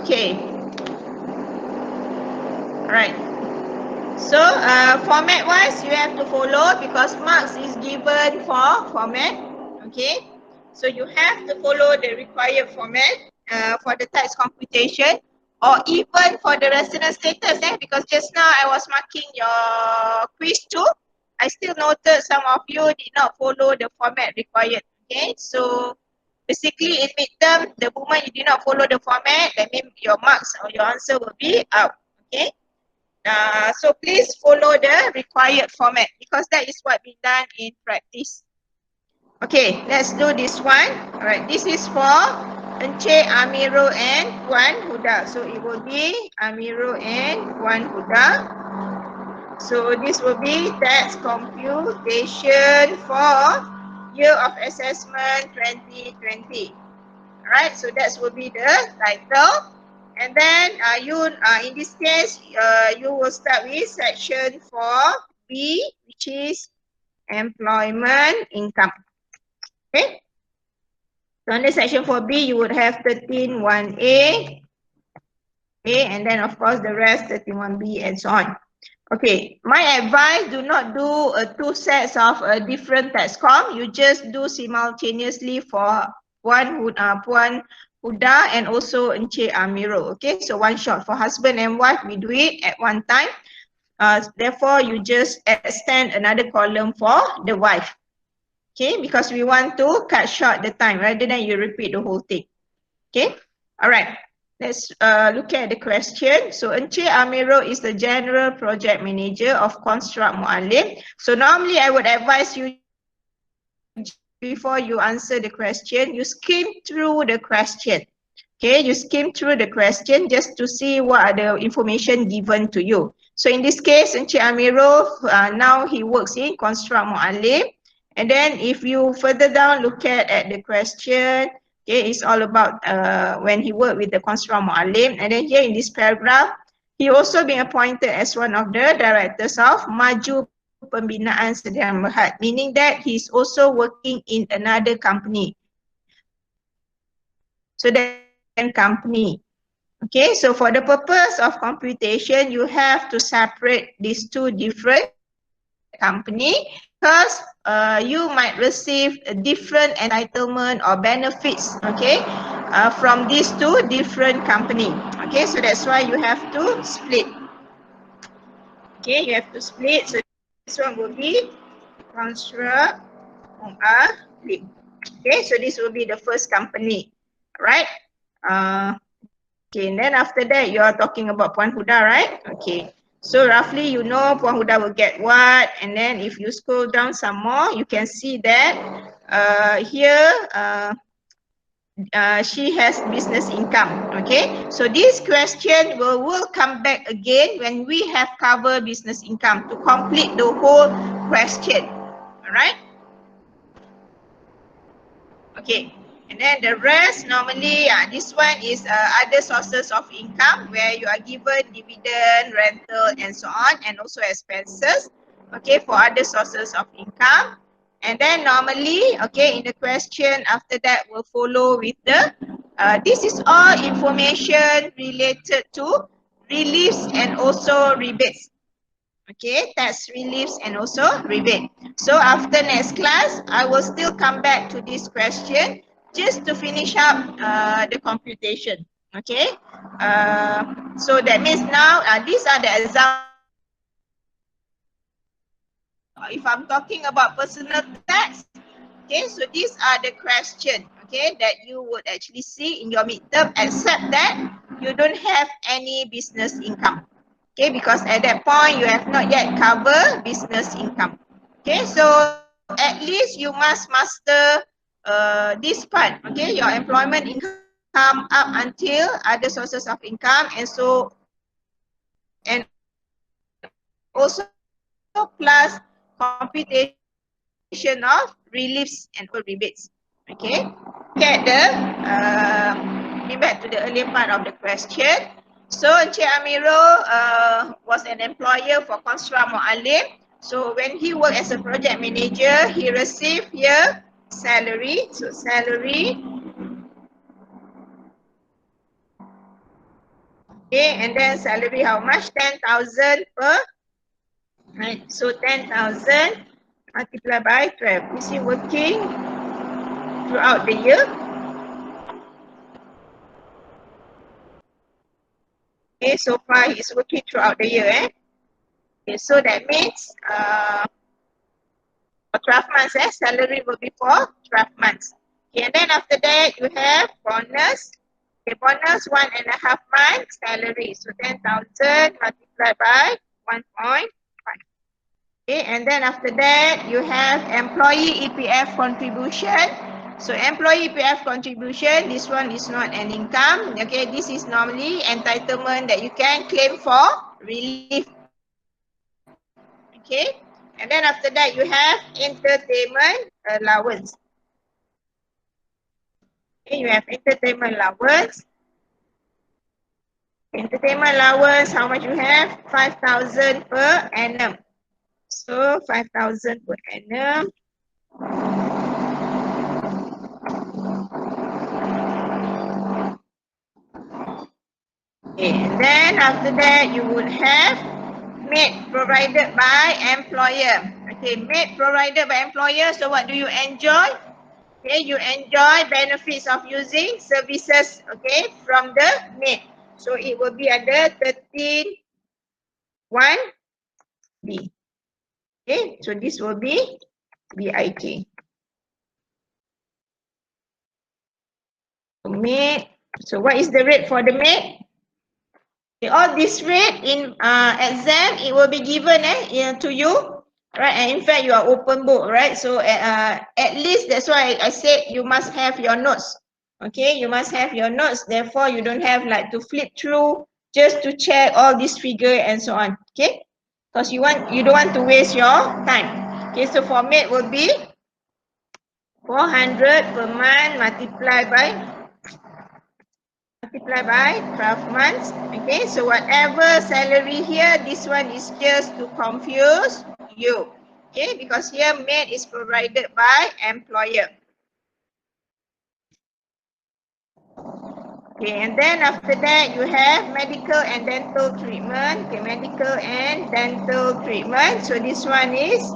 Okay. Alright. So format wise you have to follow because marks is given for format. Okay. So you have to follow the required format for the tax computation or even for the resident status because just now I was marking your quiz too. I still noted some of you did not follow the format required. Okay. So basically in midterm, the moment you did not follow the format, that means your marks or your answer will be out. Okay. So please follow the required format because that is what we done in practice. Okay, let's do this one. Alright, this is for Encik Amiro and Puan Huda. So it will be Amiro and Puan Huda. So this will be tax computation for year of assessment 2020. Alright, so that will be the title. And then in this case, you will start with section 4B, which is employment income. Okay. So under section 4B, you would have 13(1)(a), okay, and then of course the rest 13(1)(b) and so on. Okay, my advice, do not do two sets of different tax com. You just do simultaneously for Puan Huda and also Encik Amiro. Okay, so one shot for husband and wife, we do it at one time. Therefore, you just extend another column for the wife. Okay, because we want to cut short the time rather than you repeat the whole thing. Okay, all right. Let's look at the question. So Encik Amiro is the General Project Manager of Construct Muallim. So normally I would advise you before you answer the question, you skim through the question. Okay, you skim through the question just to see what are the information given to you. So in this case, Encik Amiro, now he works in Construct Muallim. And then if you further down look at the question, okay, it's all about when he worked with the Construct Muallim. And then here in this paragraph, he also been appointed as one of the directors of Maju Pembinaan Sdn Bhd, meaning that he's also working in another company. So that company. Okay, so for the purpose of computation, you have to separate these two different company because you might receive a different entitlement or benefits, okay, from these two different company. Okay, so that's why you have to split. Okay, you have to split. So this one will be Construct Muallim. Okay, so this will be the first company, right? Okay, and then after that, you are talking about Puan Huda, right? Okay. So roughly you know Puan Huda will get what, and then if you scroll down some more, you can see that here she has business income. Okay, so this question will come back again when we have covered business income to complete the whole question. Alright? Okay. And then the rest normally, this one is other sources of income where you are given dividend, rental and so on, and also expenses, okay, for other sources of income. And then normally, okay, in the question after that will follow with the, this is all information related to reliefs and also rebates. Okay, tax reliefs and also rebate. So after next class, I will still come back to this question just to finish up the computation. Okay, so that means now these are the examples. If I'm talking about personal tax, okay, so these are the questions, okay, that you would actually see in your midterm, except that you don't have any business income. Okay, because at that point you have not yet covered business income. Okay, so at least you must master this part, okay, your employment income up until other sources of income, and so and also plus computation of reliefs and rebates. Okay, get the back to the earlier part of the question. So Encik Amiro was an employer for Construct Muallim. So when he worked as a project manager, he received here salary. So salary Okay, and then salary how much? 10,000 per, right? So 10,000 multiplied by 12. Is he working throughout the year? Okay, so far he's working throughout the year, eh? Okay, so that means for 12 months, salary will be for 12 months. Okay, and then after that, you have bonus. Okay, bonus 1.5 months salary. So 10,000 multiplied by 1.5. Okay, and then after that, you have employee EPF contribution. So employee EPF contribution, this one is not an income. Okay, this is normally entitlement that you can claim for relief. Okay, and then after that, you have entertainment allowance. Okay, you have entertainment allowance. Entertainment allowance, how much you have? 5,000 per annum. So 5,000 per annum. Okay, and then after that, you would have maid provided by employer. Okay, maid provided by employer. So what do you enjoy? Okay, you enjoy benefits of using services, okay, from the maid. So it will be under 13(1)(b). Okay, so this will be BIK. Maid. So what is the rate for the maid? Okay, all this rate in exam, it will be given to you, right? And in fact, you are open book, right? So at least that's why I said you must have your notes. Okay, you must have your notes. Therefore, you don't have like to flip through just to check all this figure and so on. Okay, because you don't want to waste your time. Okay, so for maid will be 400 per month multiplied by 12 months. Okay, so whatever salary here, this one is just to confuse you. Okay, because here maid is provided by employer. Okay, and then after that you have medical and dental treatment. Okay, medical and dental treatment. So this one is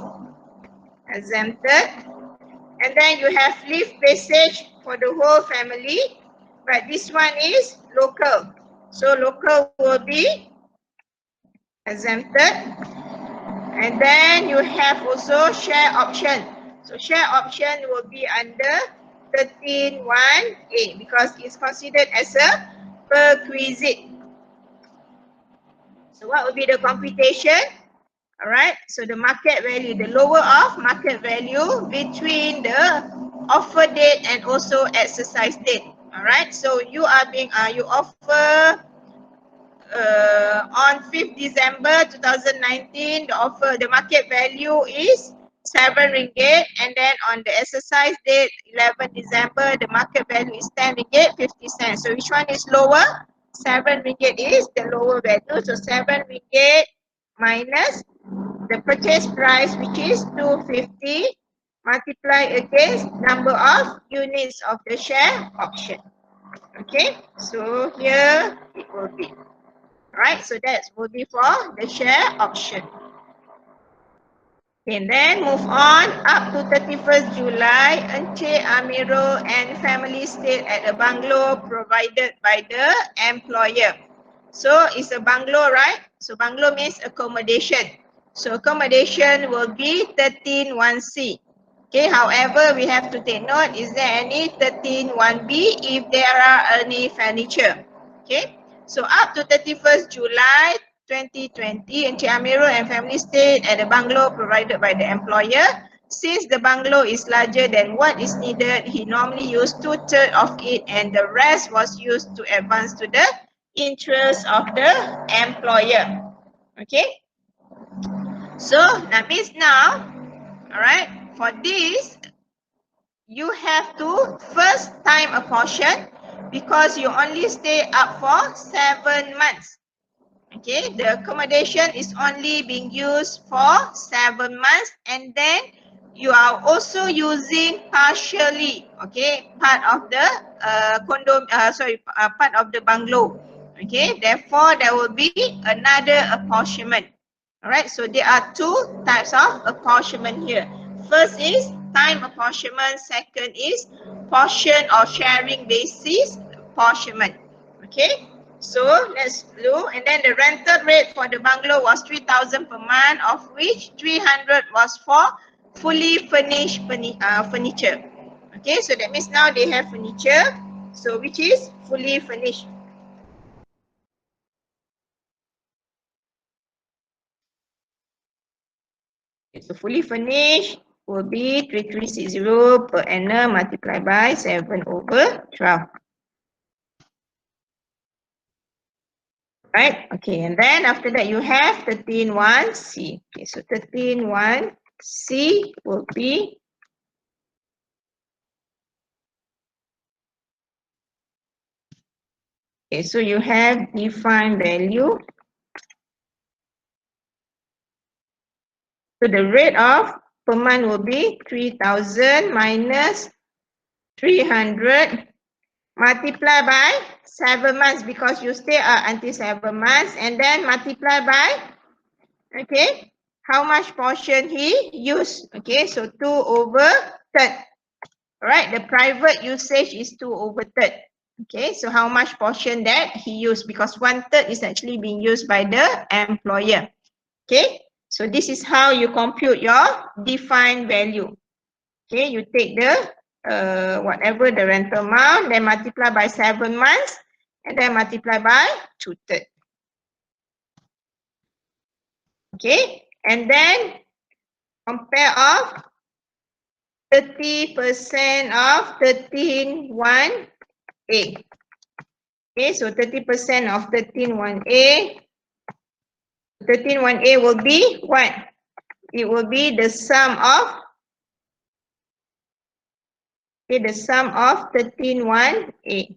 exempted. And then you have leave passage for the whole family. But this one is local. So local will be exempted. And then you have also share option. So share option will be under 13(1)(a) because it's considered as a perquisite. So what will be the computation? Alright, so the market value, the lower of market value between the offer date and also exercise date. Alright, so you are being you offer on 5th December 2019, the market value is 7 ringgit, and then on the exercise date 11 December the market value is 10 ringgit 50 cents. So which one is lower? 7 ringgit is the lower value. So 7 ringgit minus the purchase price, which is 250, multiply against number of units of the share option. Okay, so here it will be. Right, so that will be for the share option. And then move on up to 31st July, Encik Amirul and family stayed at a bungalow provided by the employer. So it's a bungalow, right? So bungalow means accommodation. So accommodation will be 13(1)(c). Okay, however, we have to take note, is there any 13(1)(b) if there are any furniture? Okay, so up to 31st July 2020, Encik Amirul and family stayed at a bungalow provided by the employer. Since the bungalow is larger than what is needed, he normally used 2/3 of it and the rest was used to advance to the interest of the employer. Okay, so that means now, alright, for this, you have to first time a portion because you only stay up for 7 months. Okay, the accommodation is only being used for 7 months, and then you are also using partially, okay, part of the part of the bungalow. Okay, therefore there will be another apportionment. Alright, so there are two types of apportionment here. First is time apportionment, second is portion or sharing basis apportionment. Okay, so let's look, and then the rental rate for the bungalow was 3,000 per month, of which 300 was for fully furnished furniture. Okay, so that means now they have furniture, so which is fully furnished. So fully furnished will be 3360 per annum multiplied by 7/12. Right? Okay, and then after that you have 13(1)(c). Okay, so 13(1)(c) will be okay, so you have defined value. So the rate of per month will be 3,000 minus 300 multiply by 7 months because you stay until 7 months, and then multiply by, okay, how much portion he used. Okay, so 2/3. Alright, the private usage is 2/3. Okay, so how much portion that he used, because 1/3 is actually being used by the employer. Okay, so this is how you compute your defined value. Okay, you take the whatever the rental amount, then multiply by 7 months, and then multiply by 2/3. Okay, and then compare of 30% of 13(1)(a). Okay, so 30% of 13(1)(a). 13(1)(a) will be what? It will be the sum of, okay, the sum of 13(1)(a).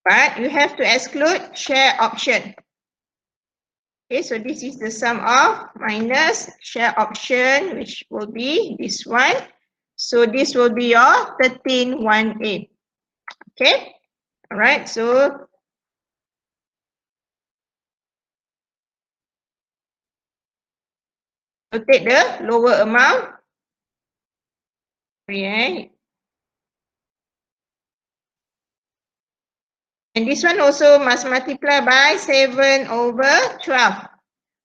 But you have to exclude share option. Okay, so this is the sum of minus share option, which will be this one. So this will be your 13(1)(a). Okay, all right, so take the lower amount. Okay. And this one also must multiply by 7/12.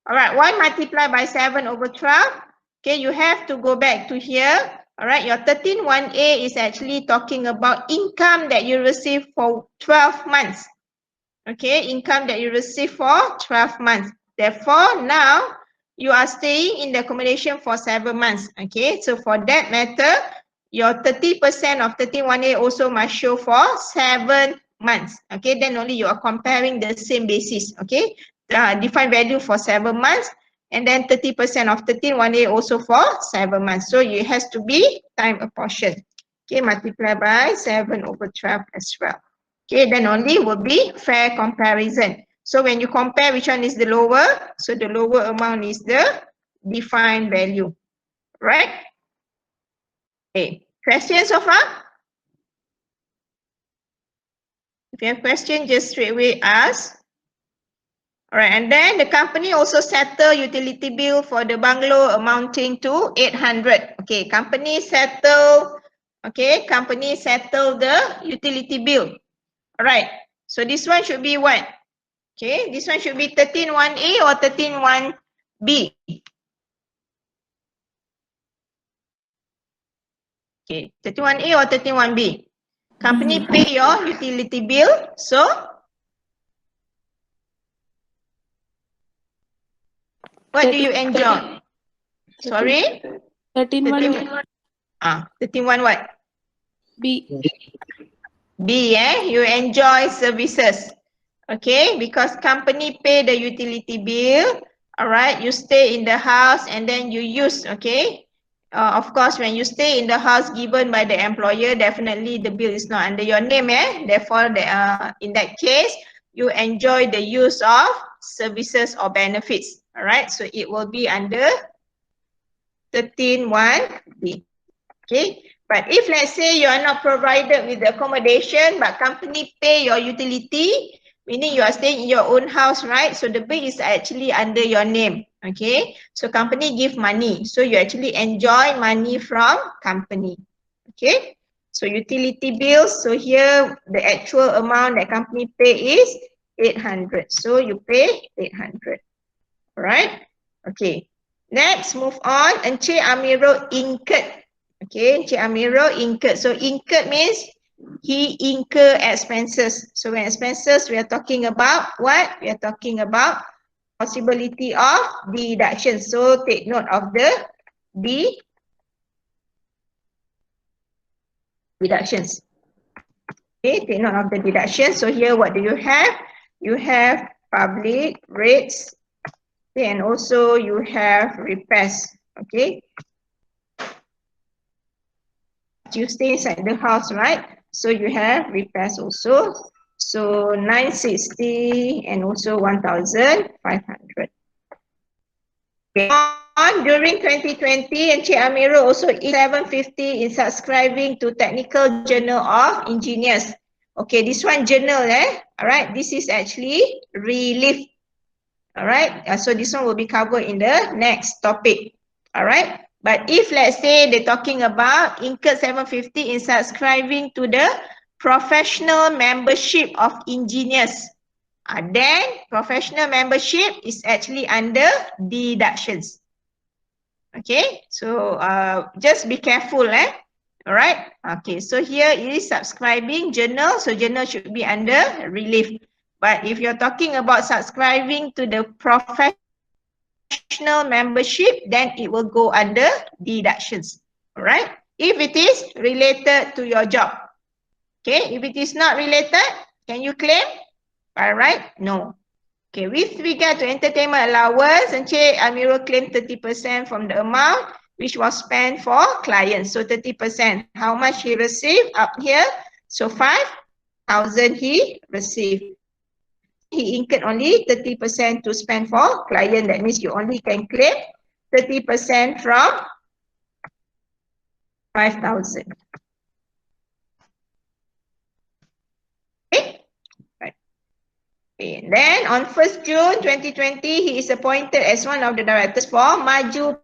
All right, why multiply by 7/12? Okay, you have to go back to here. All right, your 13(1)(a) is actually talking about income that you receive for 12 months. Okay, income that you receive for 12 months. Therefore, now you are staying in the accommodation for 7 months. Okay, so for that matter, your 30% of 13(1)(a) also must show for 7 months. Okay, then only you are comparing the same basis. Okay, define value for 7 months, and then 30% of 13(1)(a) also for 7 months. So it has to be time apportioned. Okay, multiply by 7/12 as well. Okay, then only will be fair comparison. So when you compare which one is the lower, so the lower amount is the defined value. Right? Okay, questions so far? If you have question, just straight away ask. Alright, and then the company also settle utility bill for the bungalow amounting to 800. Okay, company settle the utility bill. Alright, so this one should be what? Okay, this one should be 13(1)(a) or 13(1)(b). Okay, 13(1)(a) or 13(1)(b). Company pay your utility bill, so what do you enjoy? Sorry? 13(1). 13(1) what? B. B, you enjoy services. Okay, because company pay the utility bill, all right, you stay in the house and then you use, okay. Of course, when you stay in the house given by the employer, definitely the bill is not under your name, therefore, in that case, you enjoy the use of services or benefits, all right, so it will be under 13(1)(b). Okay, but if let's say you are not provided with the accommodation, but company pay your utility, meaning you are staying in your own house, right? So the bill is actually under your name. Okay, so company give money, so you actually enjoy money from company. Okay, so utility bills, so here the actual amount that company pay is 800, so you pay 800. Alright, okay, next move on. Encik Amirul incurred. Okay, Encik Amirul incurred. So incurred means he incur expenses. So when expenses, we are talking about what? We are talking about possibility of deduction. So take note of the deductions. Okay, take note of the deductions. So here what do you have? You have public rates, okay, and also you have repairs. Okay, you stay inside the house, right? So you have repairs also. So 960 and also 1,500. Okay. On during 2020, Encik Amirul also 750 in subscribing to Technical Journal of Engineers. Okay, this one journal, alright, this is actually relief. Alright, so this one will be covered in the next topic. Alright, but if let's say they're talking about incurred 750 in subscribing to the professional membership of engineers, then professional membership is actually under deductions. Okay, so just be careful, alright. Okay, so here is subscribing journal, so journal should be under relief. But if you're talking about subscribing to the professional membership, then it will go under deductions. Alright, if it is related to your job. Okay, if it is not related, can you claim? Alright, no. Okay, with regard to entertainment allowance, Encik Amirul claimed 30% from the amount which was spent for clients. So 30%. How much he received up here? So 5,000 he received. He incurred only 30% to spend for client. That means you only can claim 30% from 5,000. Okay. Right. Okay. Then on 1st June 2020, he is appointed as one of the directors for Maju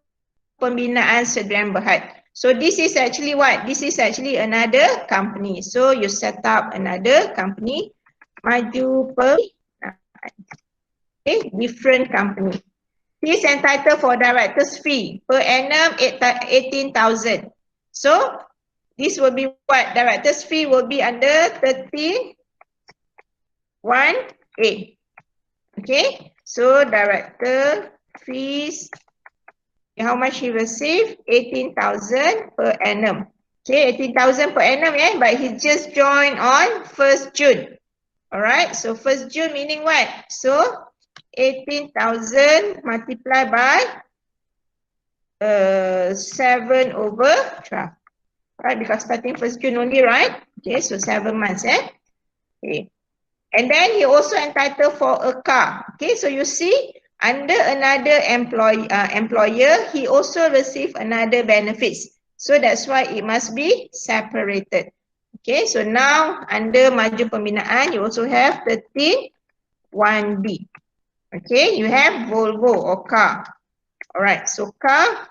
Pembinaan Sdn Bhd. So this is actually what? This is actually another company. So you set up another company, Maju Pembinaan. Okay, different company. He is entitled for director's fee per annum 18,000. So this will be what? Director's fee will be under 13(1)(a). Okay, so director fees, how much he received? 18,000 per annum. Okay, 18,000 per annum, but he just joined on 1st June. Alright, so 1st June meaning what? So 18,000 multiplied by 7/12. Right, because starting 1st June only, right? Okay, so 7 months, Okay. And then he also entitled for a car. Okay, so you see, under another employer, he also receive another benefits. So that's why it must be separated. Okay, so now under Maju Pembinaan, you also have 13(1)(b). Okay, you have Volvo or car. Alright, so car,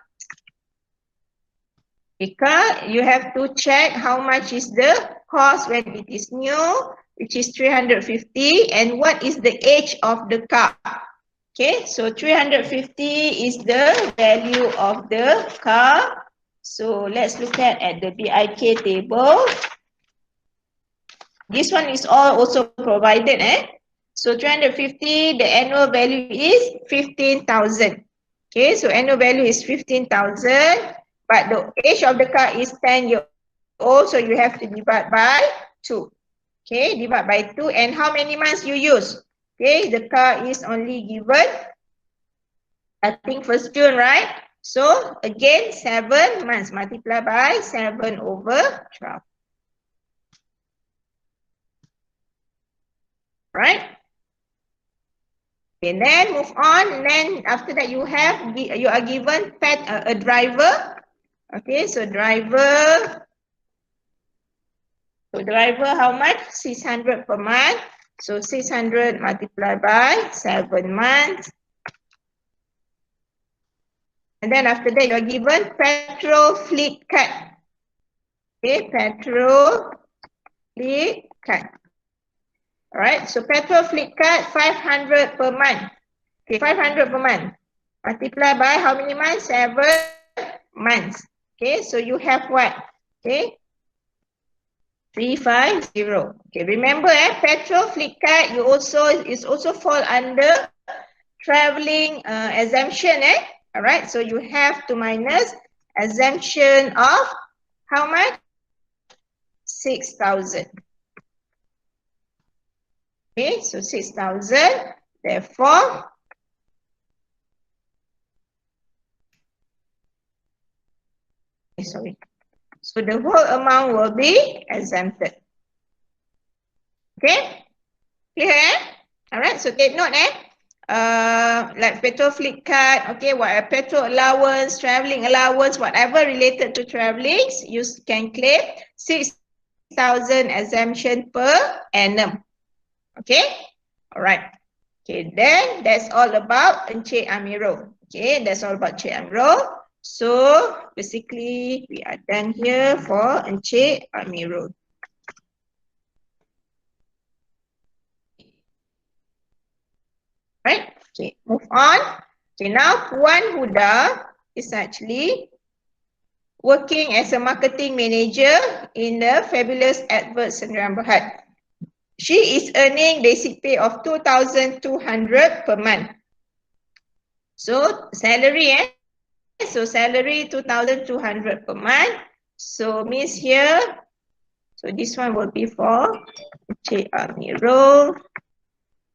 you have to check how much is the cost when it is new, which is 350, and what is the age of the car. Okay, so 350 is the value of the car. So let's look at the BIK table. This one is all also provided, So 350, the annual value is 15,000. Okay, so annual value is 15,000. But the age of the car is 10 years old, so you have to divide by 2. Okay, divide by 2. And how many months you use? Okay, the car is only given, I think 1st June, right? So again, 7 months multiplied by 7/12. Right? Okay, then move on. And then after that, you are given a driver. Okay, so driver how much? 600 per month. So 600 multiplied by 7 months. And then after that, you are given petrol fleet card. Okay, petrol fleet card. Alright, so petrol fleet card 500 per month. Okay, 500 per month. Multiply by how many months? 7 months. Okay, so you have what? Okay, 350. Okay, remember petrol fleet card is also fall under traveling exemption Alright, so you have to minus exemption of how much? 6,000. Okay, so 6,000. Therefore, sorry. So the whole amount will be exempted. Okay? Clear Alright, so take note like petrol fleet card, okay, what petrol allowance, travelling allowance, whatever related to travelling, you can claim 6,000 exemption per annum. Okay? Alright. Okay, then that's all about Encik Amirul. Okay, that's all about Encik Amirul. So basically we are done here for Encik Amirul. Right? Okay, move on. Okay, now Puan Huda is actually working as a marketing manager in the Fabulous Adverts Sdn Bhd. She is earning basic pay of 2,200 per month. So salary so salary 2,200 per month. So means here, so this one will be for Encik Amirul.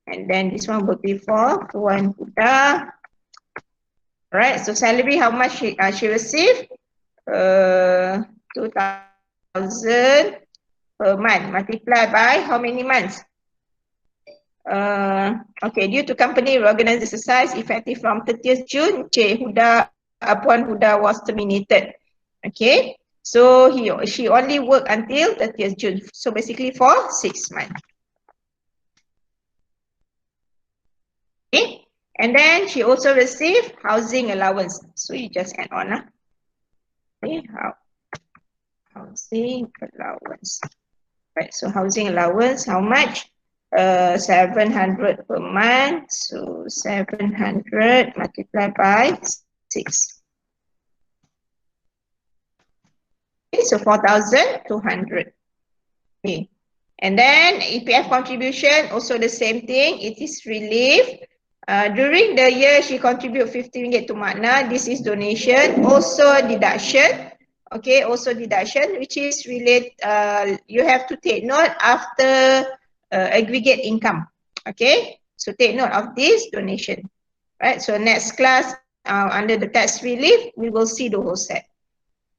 And then this one will be for Puan Huda. Right, so salary, how much she received? 2,000 per month. Multiply by how many months? Okay, due to company reorganized exercise effective from 30th June, Puan Huda was terminated. Okay, so she only worked until 30th June. So basically for 6 months. Okay, and then she also received housing allowance. So you just add on. Okay, housing allowance. Right, so housing allowance, how much? 700 per month. So 700 multiplied by 6. Okay, so 4,200. Okay. And then EPF contribution, also the same thing. It is relief. During the year, she contribute 50 ringgit to Makna. This is donation. Also deduction. Okay, also deduction, which is related. You have to take note after aggregate income. Okay, so take note of this donation. Right, so next class under the tax relief, we will see the whole set.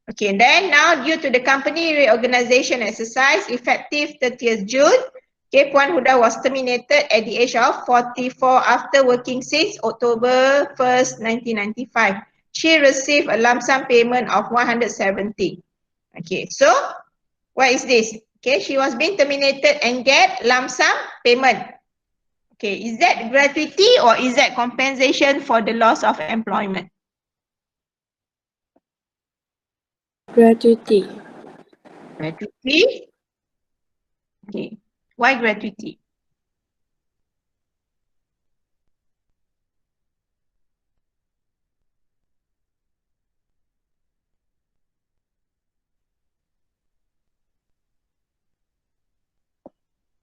Okay, then now due to the company reorganization exercise effective 30th June, okay, Puan Huda was terminated at the age of 44 after working since October 1st, 1995. She received a lump sum payment of 170. Okay, so what is this? Okay, she was being terminated and get lump sum payment. Okay, is that gratuity or is that compensation for the loss of employment? Gratuity. Gratuity. Okay. Why gratuity?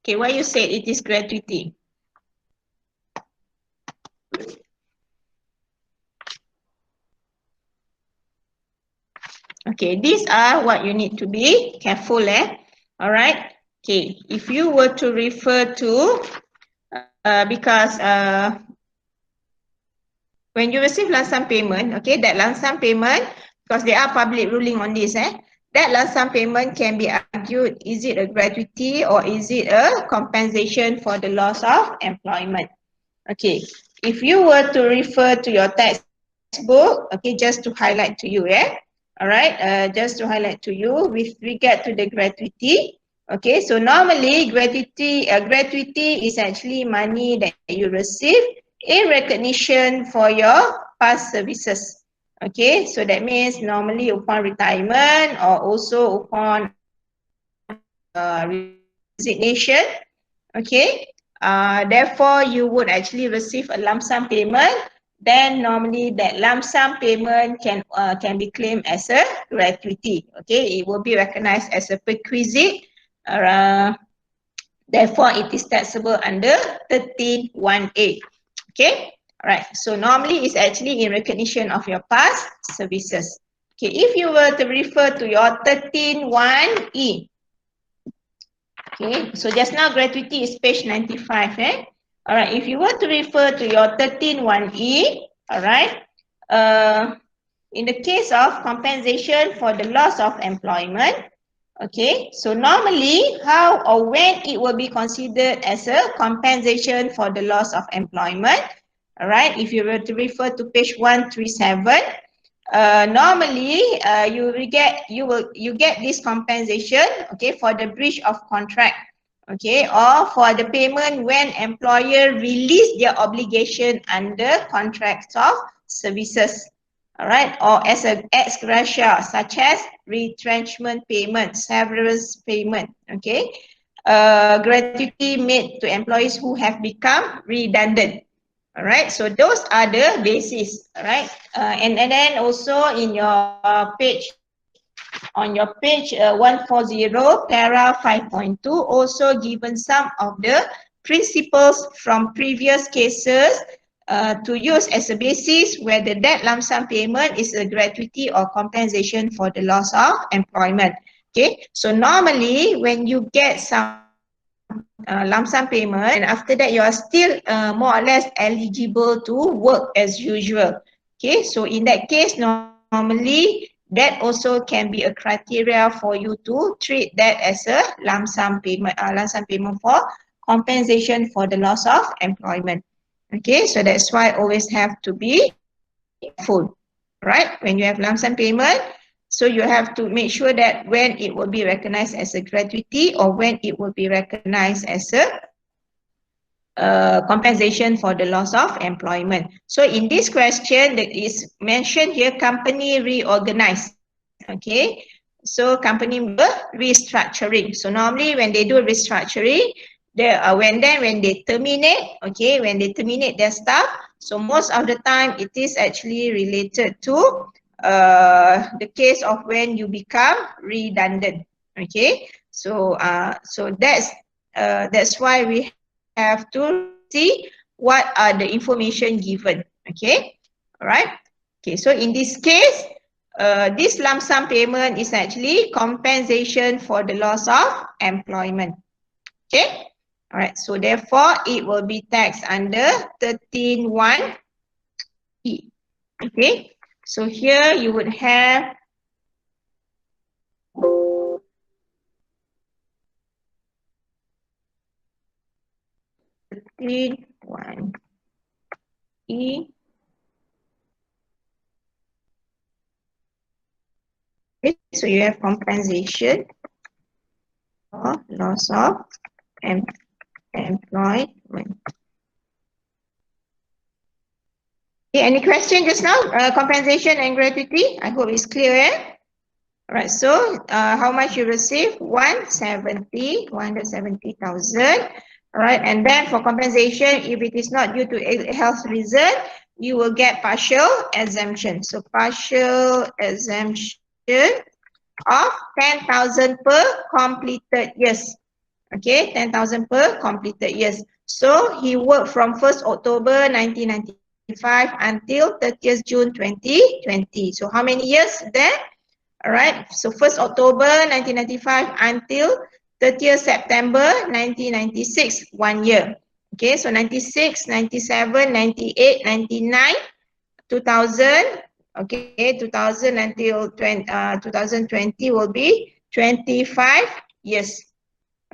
Okay, why you said it is gratuity? Okay, these are what you need to be careful Alright. Okay, if you were to refer to because when you receive lump sum payment, okay, that lump sum payment, because there are public ruling on this that lump sum payment can be argued, is it a gratuity or is it a compensation for the loss of employment? Okay, if you were to refer to your textbook, okay, just to highlight to you, All right, just to highlight to you with regard to the gratuity. Okay, so normally gratuity is actually money that you receive in recognition for your past services. Okay, so that means normally upon retirement or also upon resignation. Okay, therefore you would actually receive a lump sum payment. Then normally that lump sum payment can be claimed as a gratuity. Okay, it will be recognized as a perquisite. Therefore, it is taxable under 13(1)(a). Okay, all right. So normally it's actually in recognition of your past services. Okay, if you were to refer to your 13(1)(e). Okay, so just now gratuity is page 95. All right, if you were to refer to your 13(1)(e), all right, in the case of compensation for the loss of employment, okay, so normally how or when it will be considered as a compensation for the loss of employment, all right, if you were to refer to page 137, normally you get this compensation, okay, for the breach of contract, okay, or for the payment when employer release their obligation under contracts of services. All right, or as a ex gratia, such as retrenchment payment, severance payment, okay, gratuity made to employees who have become redundant. All right, so those are the basis. All right, and then also in your page, on your page 140, para 5.2, also given some of the principles from previous cases to use as a basis whether that lump sum payment is a gratuity or compensation for the loss of employment. Okay, so normally when you get some lump sum payment, and after that you are still more or less eligible to work as usual. Okay, so in that case, normally that also can be a criteria for you to treat that as a lump sum payment for compensation for the loss of employment. Okay, so that's why always have to be careful, right? When you have lump sum payment, so you have to make sure that when it will be recognized as a gratuity or when it will be recognized as a compensation for the loss of employment. So in this question that is mentioned here, company reorganize. Okay, so company restructuring. So normally when they do restructuring, when they terminate, okay, when they terminate their staff, so most of the time it is actually related to the case of when you become redundant. Okay, so that's why we have to see what are the information given. Okay, all right. Okay, so in this case, this lump sum payment is actually compensation for the loss of employment. Okay, all right. So therefore, it will be taxed under 13(1)(e). Okay, so here you would have (1)(e). Okay, so you have compensation for loss of employment. Okay, any question just now? Compensation and gratuity? I hope it's clear. All right, so how much you receive? 170,000. All right, and then for compensation, if it is not due to health reason, you will get partial exemption. So partial exemption of 10,000 per completed years. Okay, 10,000 per completed years. So he worked from 1st October 1995 until 30th June 2020. So how many years there? All right, so 1st October 1995 until 30th September 1996, 1 year. Okay, so 96, 97, 98, 99, 2000, okay, 2000 until 2020 will be 25 years.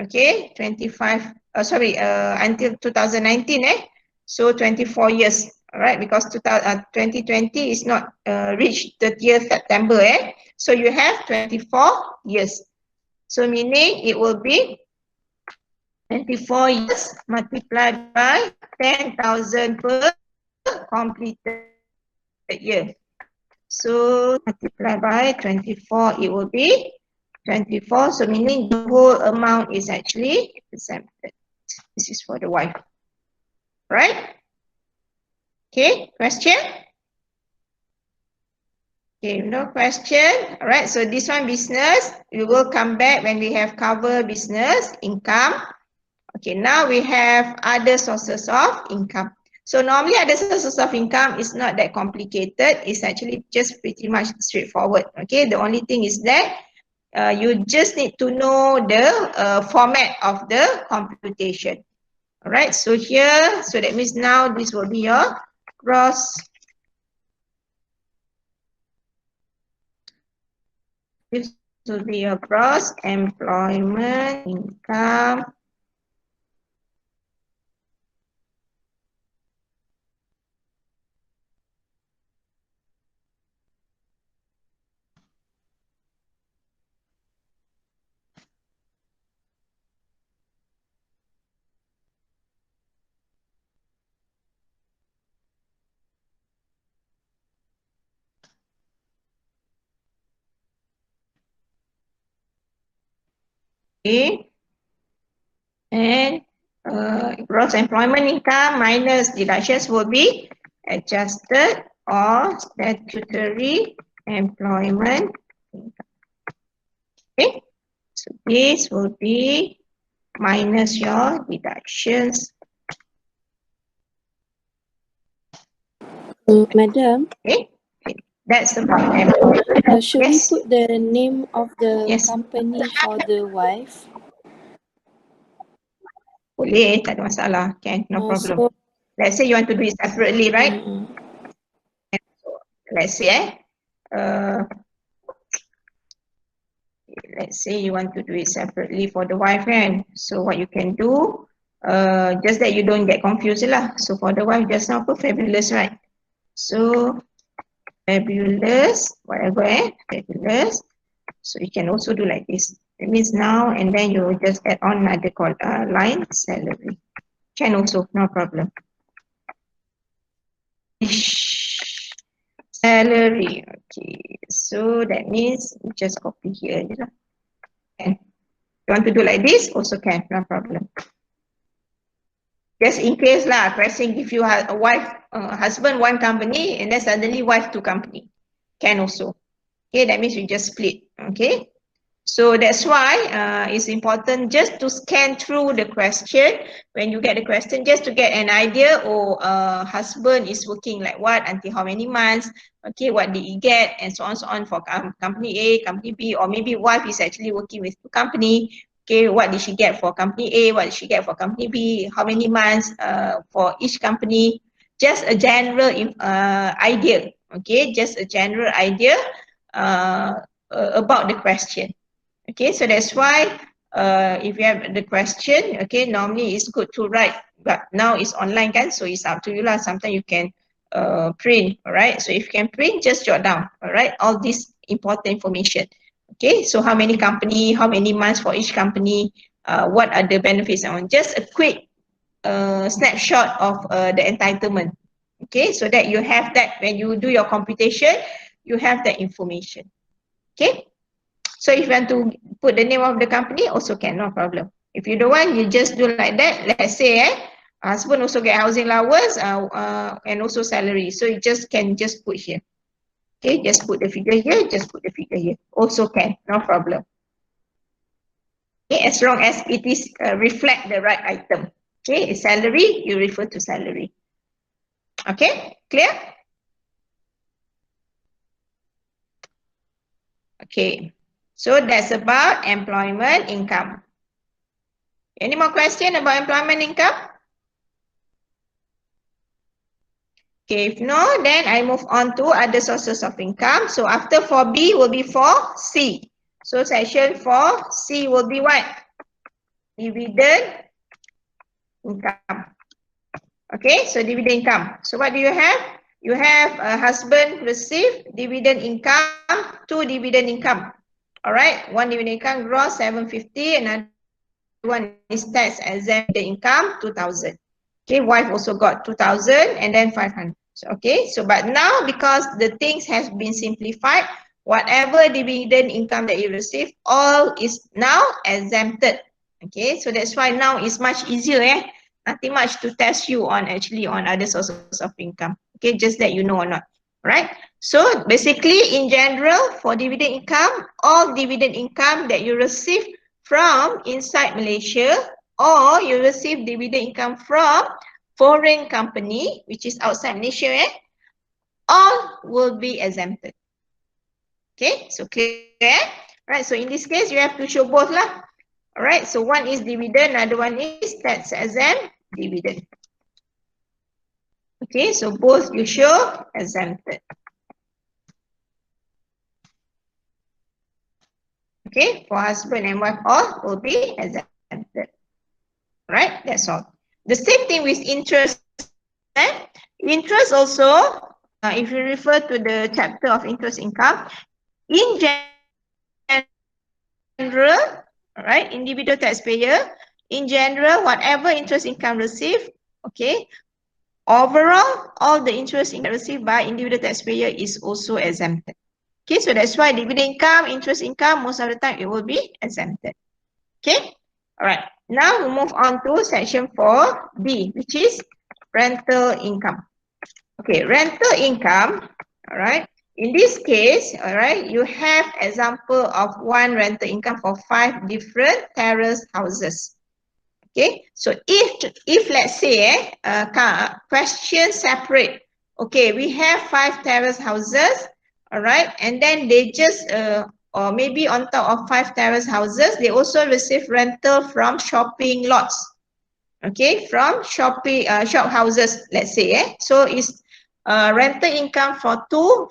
Okay, 25, until 2019, so 24 years. All right, because 2020 is not reached 30th September, so you have 24 years. So meaning it will be 24 years multiplied by 10,000 per completed year. So multiply by 24, it will be 24. So meaning the whole amount is actually exempted. This is for the wife. Right? Okay, question? Okay, no question. All right, so this one business. We will come back when we have cover business income. Okay, now we have other sources of income. So normally other sources of income is not that complicated. It's actually just pretty much straightforward. Okay, the only thing is that you just need to know the format of the computation. All right, so here, so that means now this will be your gross. This will be your gross employment income. Okay. And gross employment income minus deductions will be adjusted or statutory employment income. Okay, so this will be minus your deductions. Madam, Okay, that's about employment. should Yes. we put the name of the Yes. company for the wife? Boleh, tak ada masalah. Can, no problem. So, Let's say you want to do it separately, right? Let's say, let's say you want to do it separately for the wife, kan? So what you can do, just that you don't get confused lah. So for the wife, just now put fabulous, right? So fabulous, whatever, fabulous. So you can also do like this. It means now, and then you just add on another line, salary. Can also, no problem. Salary, okay. So that means you just copy here. And you want to do like this, also can, no problem. Just in case lah, Crescent give you a wife, husband one company, and then suddenly wife two company. Can also. Okay, that means you just split. Okay. So that's why it's important just to scan through the question when you get the question, just to get an idea. Oh, husband is working like what, until how many months? Okay, what did he get, and so on for company A, company B, or maybe wife is actually working with two company. Okay, what did she get for company A? What did she get for company B? How many months for each company? Just a general idea. Okay, just a general idea about the question. Okay, so that's why if you have the question, okay, normally it's good to write, but now it's online, kan? So it's up to you lah. Sometimes you can print, all right? So if you can print, just jot down, all right? All this important information. Okay, so how many company, how many months for each company, what are the benefits and on. Just a quick snapshot of the entitlement. Okay, so that you have that when you do your computation, you have that information. Okay. So if you want to put the name of the company, also can, no problem. If you don't want, you just do like that. Let's say, husband also get housing allowance and also salary. So you just can just put here. Okay, just put the figure here, just put the figure here. Also can, no problem. Okay, as long as it is reflect the right item. Okay, salary, you refer to salary. Okay, clear? Okay. So that's about employment income. Any more question about employment income? Okay, if no, then I move on to other sources of income. So after 4B will be 4C. So section 4C will be what? Dividend income. Okay, so dividend income. So what do you have? You have a husband receive dividend income, 2 dividend income. All right, one dividend income gross 750, another one is tax exempt income 2,000. Okay, wife also got 2,000 and then 500. So, okay, so but now because the things has been simplified, whatever dividend income that you receive, all is now exempted. Okay, so that's why now it's much easier. Nothing much to test you on actually on other sources of income. Okay, just that you know or not. Right? So basically in general for dividend income, all dividend income that you receive from inside Malaysia or you receive dividend income from foreign company which is outside Malaysia, all will be exempted. Okay, so clear? Right, so in this case you have to show both lah. Alright, so one is dividend, another one is tax exempt dividend. Okay, so both you show exempted. Okay, for husband and wife all will be exempted. Right, that's all. The same thing with interest. Interest also, if you refer to the chapter of interest income, in general, right, individual taxpayer, in general, whatever interest income received, okay, overall, all the interest income received by individual taxpayer is also exempted. Okay, so that's why dividend income, interest income, most of the time it will be exempted. Okay, all right. Now we move on to section 4B, which is rental income. Okay, rental income, all right. In this case, all right, you have example of one rental income for 5 different terrace houses. Okay, so if let's say question separate, okay, we have 5 terrace houses, all right, and then they just or maybe on top of 5 terrace houses, they also receive rental from shopping lots. Okay, from shopping shop houses, let's say, so it's rental income for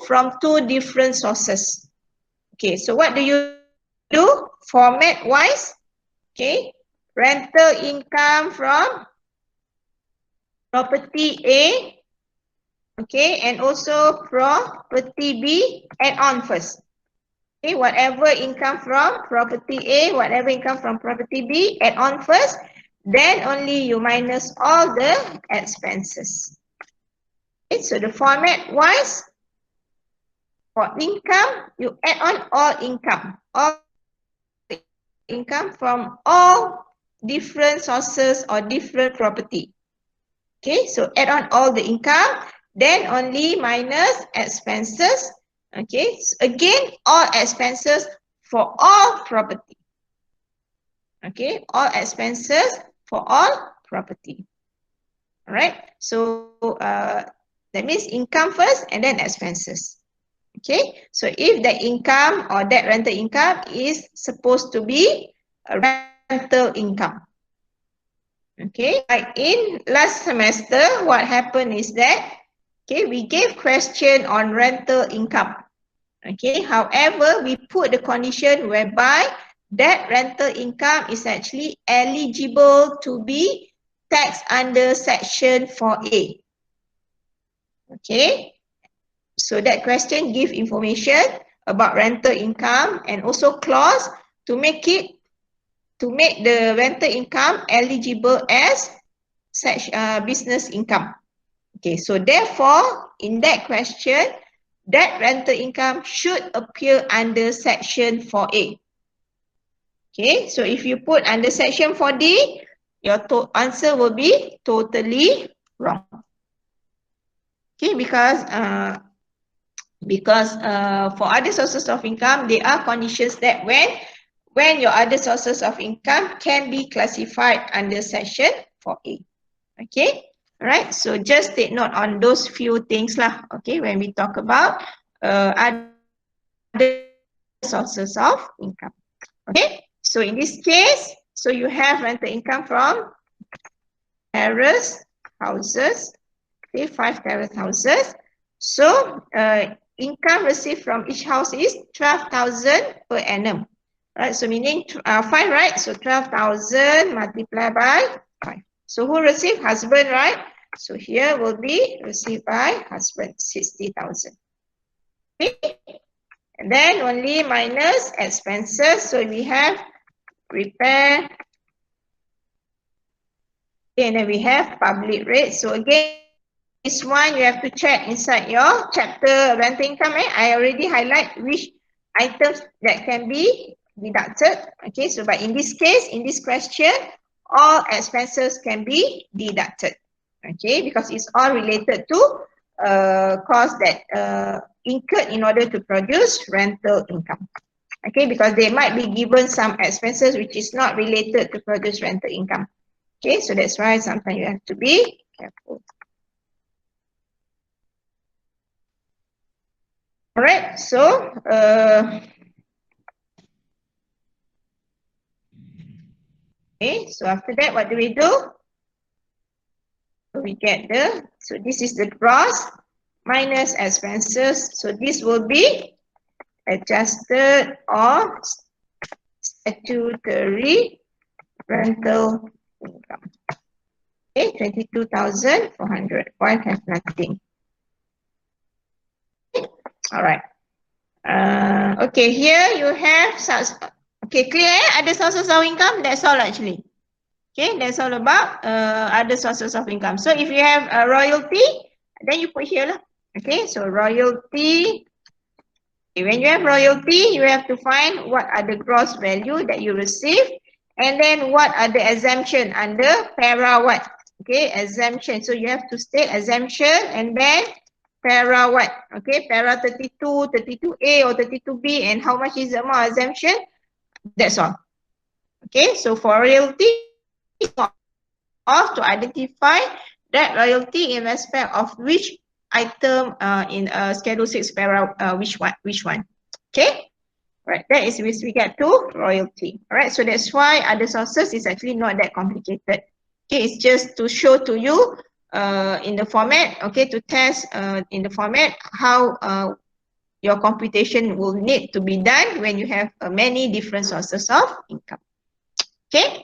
from two different sources. Okay, so what do you do format wise? Okay, rental income from property A, okay, and also property B, add on first. Okay, whatever income from property A, whatever income from property B, add on first, then only you minus all the expenses. Okay, so the format wise, for income, you add on all income from all different sources or different property. Okay, so add on all the income, then only minus expenses. Okay, so again, all expenses for all property. Okay, all expenses for all property. All right, so that means income first and then expenses. Okay, so if the income or that rental income is supposed to be a rental income. Okay, like in last semester, what happened is that, okay, we gave question on rental income. Okay, however, we put the condition whereby that rental income is actually eligible to be taxed under section 4A. Okay, so that question give information about rental income and also clause to make the rental income eligible as such business income. Okay, so therefore, in that question, that rental income should appear under section 4A. Okay, so if you put under section 4D, your answer will be totally wrong. Okay, because for other sources of income, there are conditions that when your other sources of income can be classified under section 4A. Okay, all right, so just take note on those few things lah. Okay, when we talk about other sources of income. Okay, so in this case, so you have rental income from terrace houses, okay, 5 terrace houses. So income received from each house is 12,000 per annum. Right, so meaning 5, right? So 12,000 multiplied by 5. So who received? Husband, right? So here will be received by husband, 60,000. Okay. And then only minus expenses. So we have repair. And then we have public rates. So again, this one you have to check inside your chapter rental income. I already highlight which items that can be deducted. Okay, so but in this case, in this question, all expenses can be deducted. Okay, because it's all related to costs that incurred in order to produce rental income. Okay, because they might be given some expenses which is not related to produce rental income. Okay, so that's why sometimes you have to be careful. All right, so okay, so after that, what do? We get so this is the gross minus expenses. So this will be adjusted or statutory rental income. Okay, 22,400. One have nothing. All right. Okay, here you have okay, clear? Other sources of income. That's all actually. Okay, that's all about other sources of income. So if you have a royalty, then you put here lah. Okay, so royalty. Okay, when you have royalty, you have to find what are the gross value that you receive, and then what are the exemption under para what? Okay, exemption. So you have to state exemption and then para what? Okay, para 32, 32A or 32B, and how much is the amount of exemption? That's all. Okay, so for royalty, to identify that royalty in respect of which item in Schedule 6 para which one. Okay, right. That is with regard to royalty. All right, so that's why other sources is actually not that complicated. Okay, it's just to show to you in the format, okay, to test in the format how your computation will need to be done when you have many different sources of income. Okay.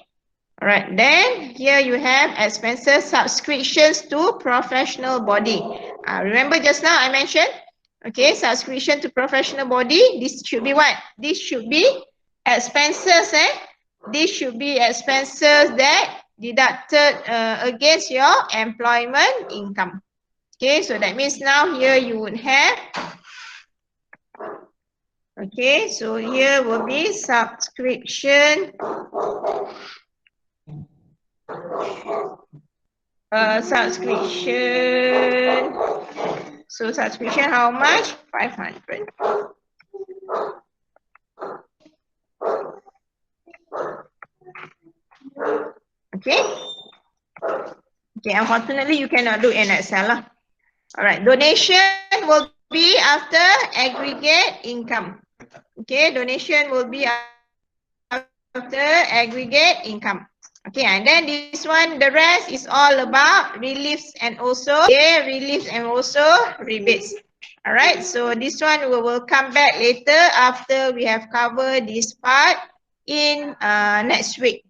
All right, then here you have expenses, subscriptions to professional body. Remember just now I mentioned, okay, subscription to professional body. This should be what? This should be expenses. This should be expenses that deducted against your employment income. Okay, so that means now here you would have, okay, so here will be subscription. Subscription. So subscription how much? 500. Okay. Okay, unfortunately you cannot do in Excel lah. All right, donation will be after aggregate income. Okay, donation will be after aggregate income. Okay, and then this one, the rest is all about reliefs and also reliefs and also rebates. All right, so this one we will come back later after we have covered this part in next week.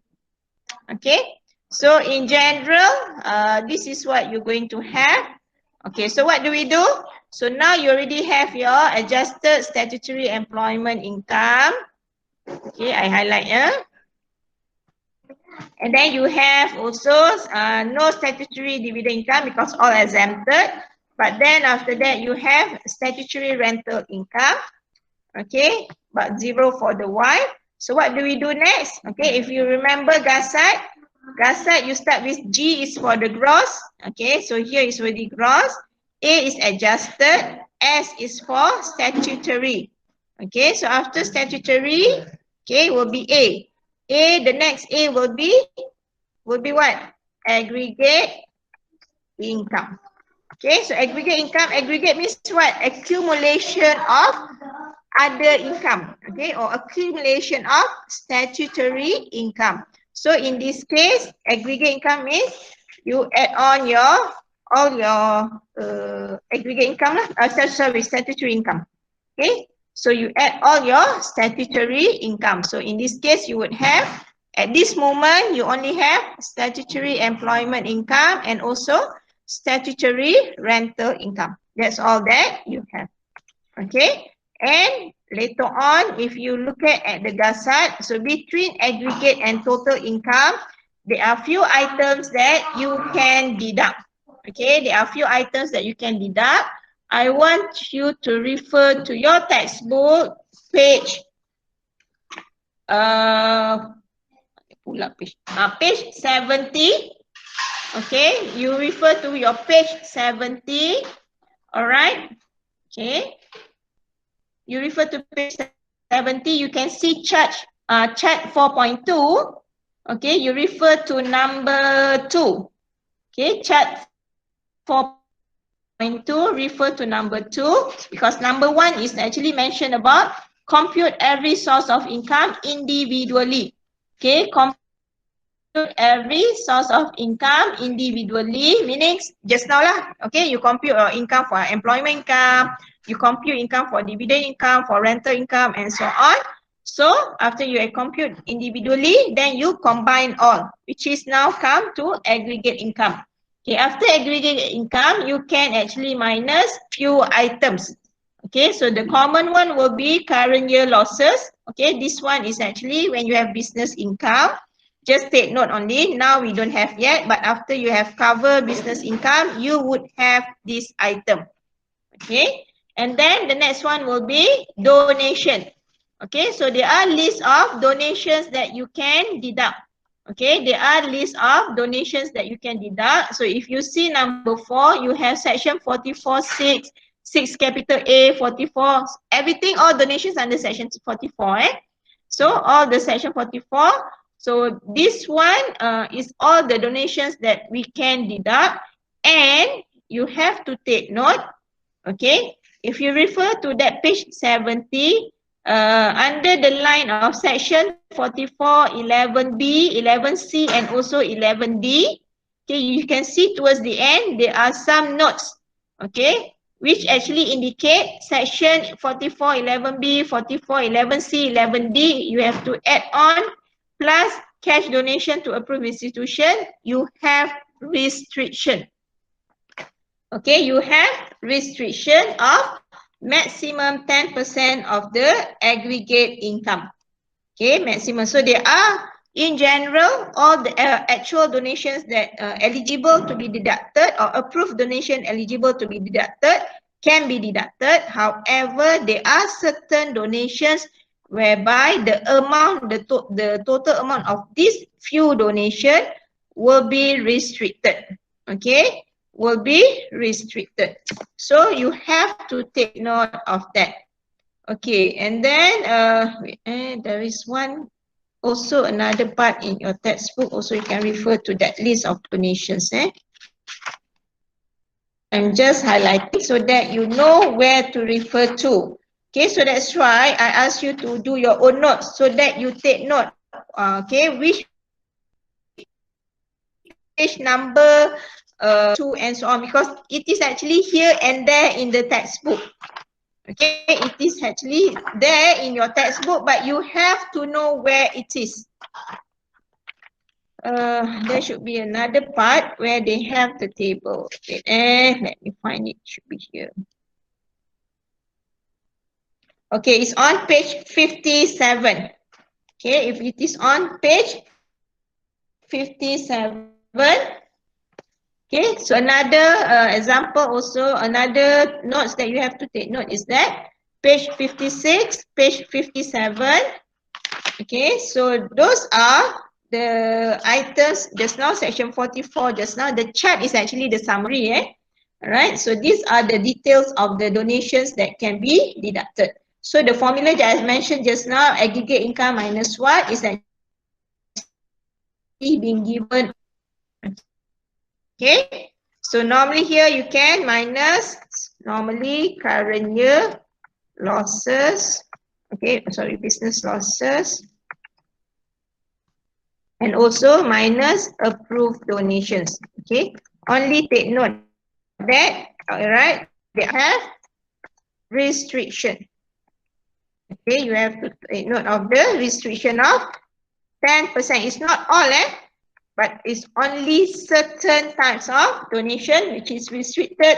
Okay, so in general, this is what you're going to have. Okay, so what do we do? So now you already have your adjusted statutory employment income. Okay, I highlight. And then you have also no statutory dividend income because all exempted. But then after that you have statutory rental income. Okay, but 0 for the wife. So what do we do next? Okay, if you remember Gasat, you start with G is for the gross. Okay, so here is for the gross. A is adjusted. S is for statutory. Okay, so after statutory, okay, will be A. The next A will be what? Aggregate income. Okay, so aggregate income, aggregate means what? Accumulation of other income, okay, or accumulation of statutory income. So in this case, aggregate income means you add on all your aggregate income, statutory income. Okay, so you add all your statutory income. So in this case, you would have, at this moment, you only have statutory employment income and also statutory rental income. That's all that you have. Okay. And later on, if you look at the GASAT, so between aggregate and total income, there are few items that you can deduct. Okay, there are few items that you can deduct. I want you to refer to your textbook, page page 70. Okay, you refer to your page 70. All right. Okay. You refer to page 70, you can see chart 4.2. Okay, you refer to number 2. Okay, chart 4.2, refer to number 2, because number 1 is actually mentioned about compute every source of income individually. Okay, compute every source of income individually, meaning just now lah. Okay, you compute your income for employment income, you compute income for dividend income, for rental income, and so on. So after you compute individually, then you combine all, which is now come to aggregate income. Okay, after aggregate income, you can actually minus few items. Okay, so the common one will be current year losses. Okay, this one is actually when you have business income. Just take note only, now we don't have yet, but after you have covered business income, you would have this item. Okay, and then the next one will be donation. Okay, so there are lists of donations that you can deduct. Okay, there are lists of donations that you can deduct. So if you see number 4, you have section 44.6, 6 capital A, 44, everything, all donations under section 44. So all the section 44. So this one is all the donations that we can deduct, and you have to take note. Okay, if you refer to that page 70, under the line of section 44, 11B, 11C, and also 11D, okay, you can see towards the end, there are some notes, okay, which actually indicate section 44, 11B, 44, 11C, 11D, you have to add on, plus cash donation to approved institution, you have restriction. Okay, you have restriction of maximum 10% of the aggregate income. Okay, maximum. So there are, in general, all the actual donations that are eligible to be deducted, or approved donation eligible to be deducted can be deducted. However, there are certain donations whereby the amount, the total amount of these few donation will be restricted. Okay, will be restricted. So you have to take note of that. Okay, and then there is one, also another part in your textbook, also you can refer to that list of donations. I'm just highlighting so that you know where to refer to. Okay, so that's why I ask you to do your own notes so that you take note. Okay, which page number 2 and so on, because it is actually here and there in the textbook. Okay, it is actually there in your textbook, but you have to know where it is. There should be another part where they have the table. Okay, let me find it. Should be here. Okay, it's on page 57. Okay, if it is on page 57. Okay, so another example also, another notes that you have to take note is that page 56, page 57. Okay, so those are the items just now, section 44 just now. The chart is actually the summary. Alright, so these are the details of the donations that can be deducted. So the formula that I mentioned just now, aggregate income minus what is actually being given. Okay, so normally here you can minus normally current year losses. Okay, sorry, business losses. And also minus approved donations. Okay, only take note that, alright, they have restriction. Okay, you have to take note of the restriction of 10%. It's not all, but it's only certain types of donation which is restricted.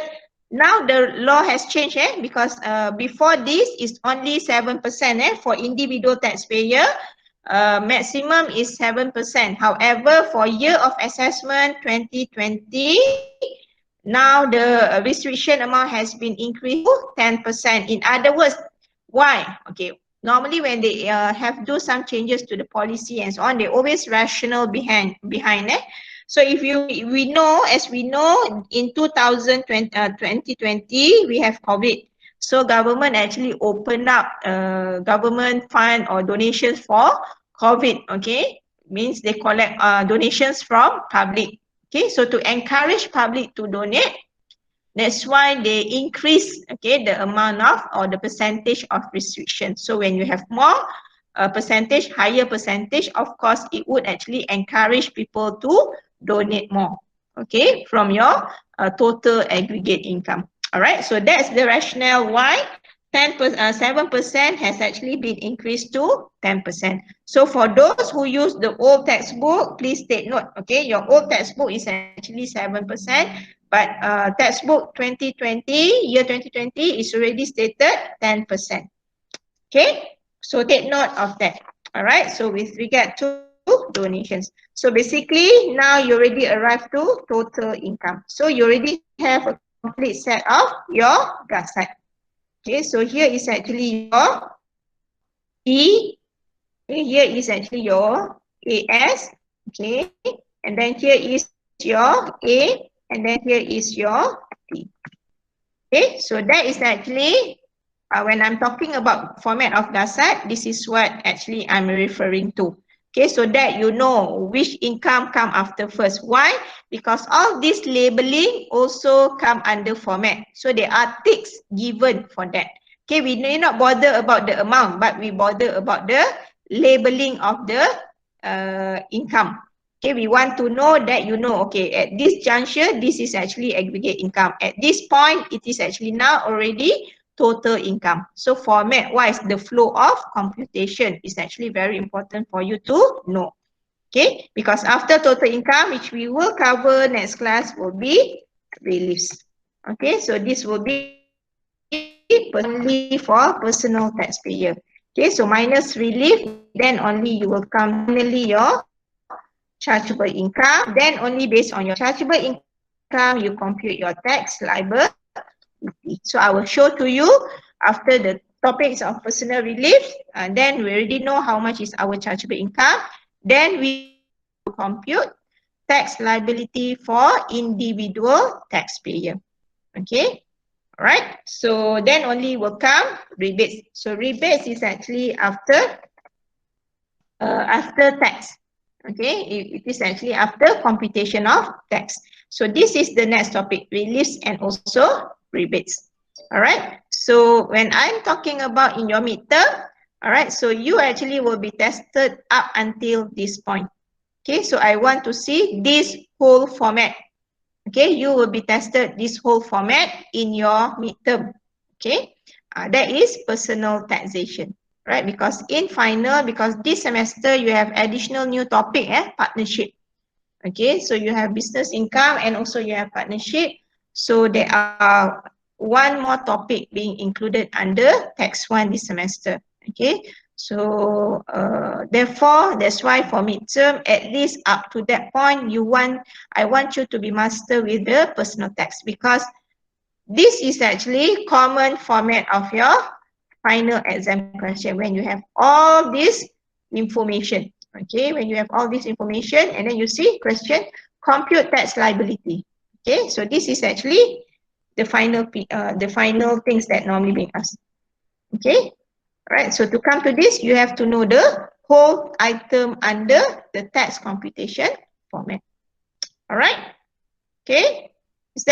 Now the law has changed because before this is only 7% for individual taxpayer. Maximum is 7%. However, for year of assessment 2020, now the restriction amount has been increased to 10%. In other words, why? Okay, normally when they have do some changes to the policy and so on, they always rational behind So if we know, as we know, in 2020 we have COVID. So government actually opened up government fund or donations for COVID. Okay, means they collect donations from public. Okay, so to encourage public to donate, that's why they increase, okay, the amount of or the percentage of restriction. So when you have more percentage, higher percentage, of course, it would actually encourage people to donate more, okay, from your total aggregate income. All right, so that's the rationale why 7% has actually been increased to 10%. So for those who use the old textbook, please take note, okay, your old textbook is actually 7%, but textbook 2020, year 2020 is already stated 10%. Okay, so take note of that. All right, so with regard to donations. So basically, now you already arrived to total income. So you already have a complete set of your GASAT. Okay, so here is actually your E. Okay, here is actually your AS. Okay, and then here is your A, and then here is your T. Okay, so that is actually when I'm talking about format of GASAT, this is what actually I'm referring to. Okay, so that you know which income come after first. Why? Because all this labeling also come under format. So there are ticks given for that. Okay, we need not bother about the amount, but we bother about the labeling of the income. Okay, we want to know that you know, okay, at this juncture, this is actually aggregate income. At this point, it is actually now already total income. So format wise, the flow of computation is actually very important for you to know. Okay, because after total income, which we will cover next class, will be reliefs. Okay, so this will be only for personal taxpayer. Okay, so minus relief, then only you will come finally your chargeable income. Then only based on your chargeable income, you compute your tax liability. So I will show to you after the topics of personal relief, and then we already know how much is our chargeable income. Then we compute tax liability for individual taxpayer. Okay, all right. So then only will come rebates. So rebates is actually after tax. Okay, it is actually after computation of tax. So this is the next topic, reliefs and also rebates. All right, so when I'm talking about in your midterm, all right, so you actually will be tested up until this point. Okay, so I want to see this whole format. Okay, you will be tested this whole format in your midterm. Okay, that is personal taxation, right? Because in final, because this semester you have additional new topic, partnership. Okay, so you have business income and also you have partnership. So there are one more topic being included under tax 1 this semester. Okay, so therefore that's why for midterm, at least up to that point, I want you to be master with the personal tax, because this is actually common format of your final exam question when you have all this information. Okay, when you have all this information and then you see question, compute tax liability. Okay, so this is actually the final things that normally being asked. Okay, all right, so to come to this, you have to know the whole item under the tax computation format. All right, okay.